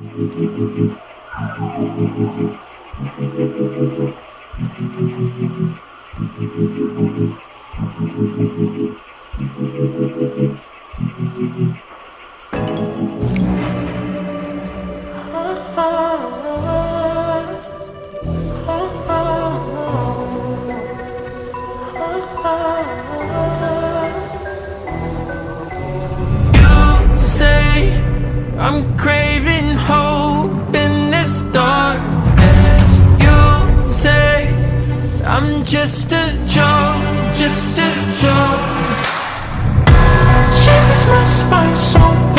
You say I'm craving hope in this darkness. You say I'm just a joke, just a joke. Shivers my spine so